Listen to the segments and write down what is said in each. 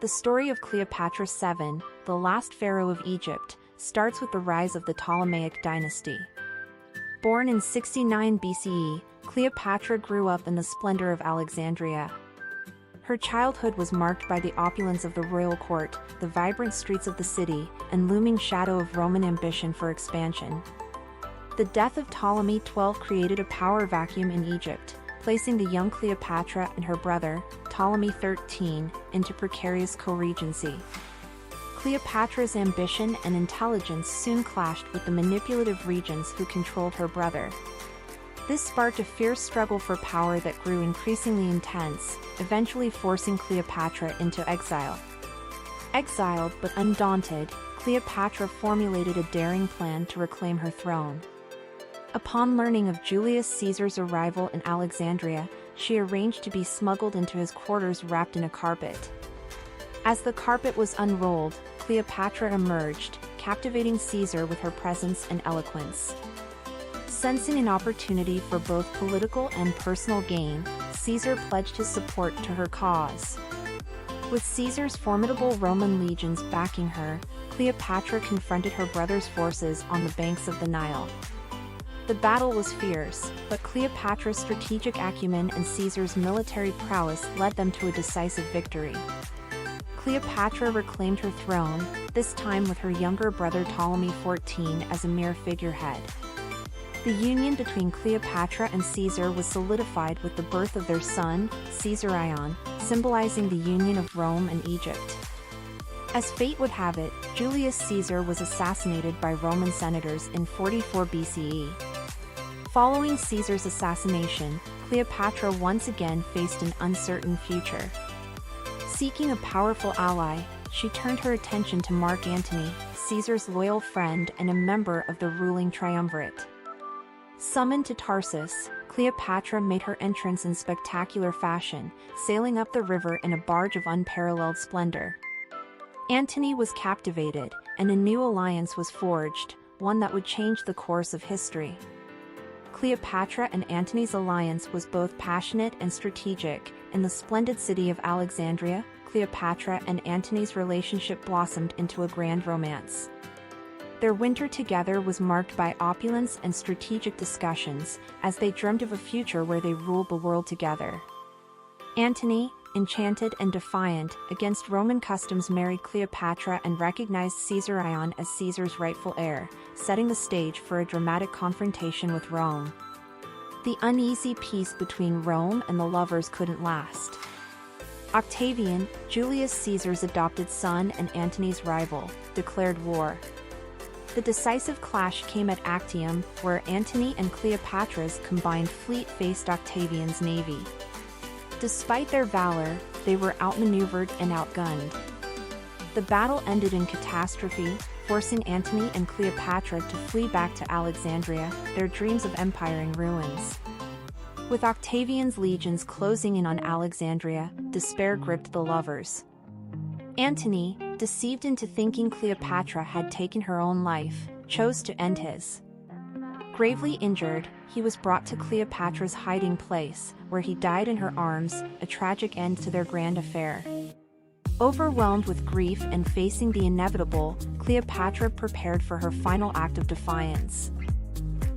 The story of Cleopatra VII, the last pharaoh of Egypt, starts with the rise of the Ptolemaic dynasty. Born in 69 BCE, Cleopatra grew up in the splendor of Alexandria. Her childhood was marked by the opulence of the royal court, the vibrant streets of the city, and looming shadow of Roman ambition for expansion. The death of Ptolemy XII created a power vacuum in Egypt, placing the young Cleopatra and her brother, Ptolemy XIII, into precarious co-regency. Cleopatra's ambition and intelligence soon clashed with the manipulative regents who controlled her brother. This sparked a fierce struggle for power that grew increasingly intense, eventually forcing Cleopatra into exile. Exiled but undaunted, Cleopatra formulated a daring plan to reclaim her throne. Upon learning of Julius Caesar's arrival in Alexandria, she arranged to be smuggled into his quarters wrapped in a carpet. As the carpet was unrolled, Cleopatra emerged, captivating Caesar with her presence and eloquence. Sensing an opportunity for both political and personal gain, Caesar pledged his support to her cause. With Caesar's formidable Roman legions backing her, Cleopatra confronted her brother's forces on the banks of the Nile. The battle was fierce, but Cleopatra's strategic acumen and Caesar's military prowess led them to a decisive victory. Cleopatra reclaimed her throne, this time with her younger brother Ptolemy XIV as a mere figurehead. The union between Cleopatra and Caesar was solidified with the birth of their son, Caesarion, symbolizing the union of Rome and Egypt. As fate would have it, Julius Caesar was assassinated by Roman senators in 44 BCE. Following Caesar's assassination, Cleopatra once again faced an uncertain future. Seeking a powerful ally, she turned her attention to Mark Antony, Caesar's loyal friend and a member of the ruling triumvirate. Summoned to Tarsus, Cleopatra made her entrance in spectacular fashion, sailing up the river in a barge of unparalleled splendor. Antony was captivated, and a new alliance was forged, one that would change the course of history. Cleopatra and Antony's alliance was both passionate and strategic. In the splendid city of Alexandria, Cleopatra and Antony's relationship blossomed into a grand romance. Their winter together was marked by opulence and strategic discussions, as they dreamed of a future where they ruled the world together. Antony, enchanted and defiant against Roman customs, married Cleopatra and recognized Caesarion as Caesar's rightful heir, setting the stage for a dramatic confrontation with Rome. The uneasy peace between Rome and the lovers couldn't last. Octavian, Julius Caesar's adopted son and Antony's rival, declared war. The decisive clash came at Actium, where Antony and Cleopatra's combined fleet faced Octavian's navy. Despite their valor, they were outmaneuvered and outgunned. The battle ended in catastrophe, forcing Antony and Cleopatra to flee back to Alexandria, their dreams of empire in ruins. With Octavian's legions closing in on Alexandria, despair gripped the lovers. Antony, deceived into thinking Cleopatra had taken her own life, chose to end his. Gravely injured, he was brought to Cleopatra's hiding place, where he died in her arms, a tragic end to their grand affair. Overwhelmed with grief and facing the inevitable, Cleopatra prepared for her final act of defiance.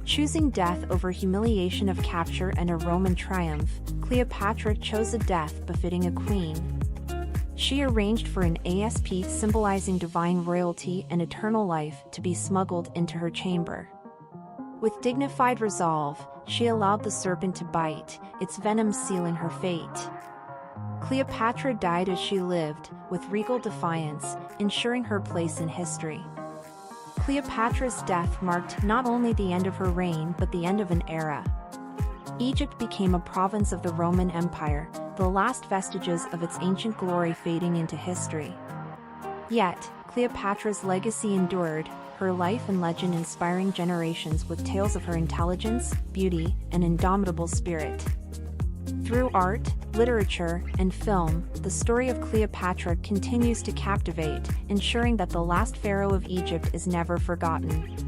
Choosing death over humiliation of capture and a Roman triumph, Cleopatra chose a death befitting a queen. She arranged for an asp symbolizing divine royalty and eternal life to be smuggled into her chamber. With dignified resolve, she allowed the serpent to bite, its venom sealing her fate. Cleopatra died as she lived, with regal defiance, ensuring her place in history. Cleopatra's death marked not only the end of her reign but the end of an era. Egypt became a province of the Roman Empire, the last vestiges of its ancient glory fading into history. Yet, Cleopatra's legacy endured, her life and legend inspiring generations with tales of her intelligence, beauty, and indomitable spirit. Through art, literature, and film, the story of Cleopatra continues to captivate, ensuring that the last pharaoh of Egypt is never forgotten.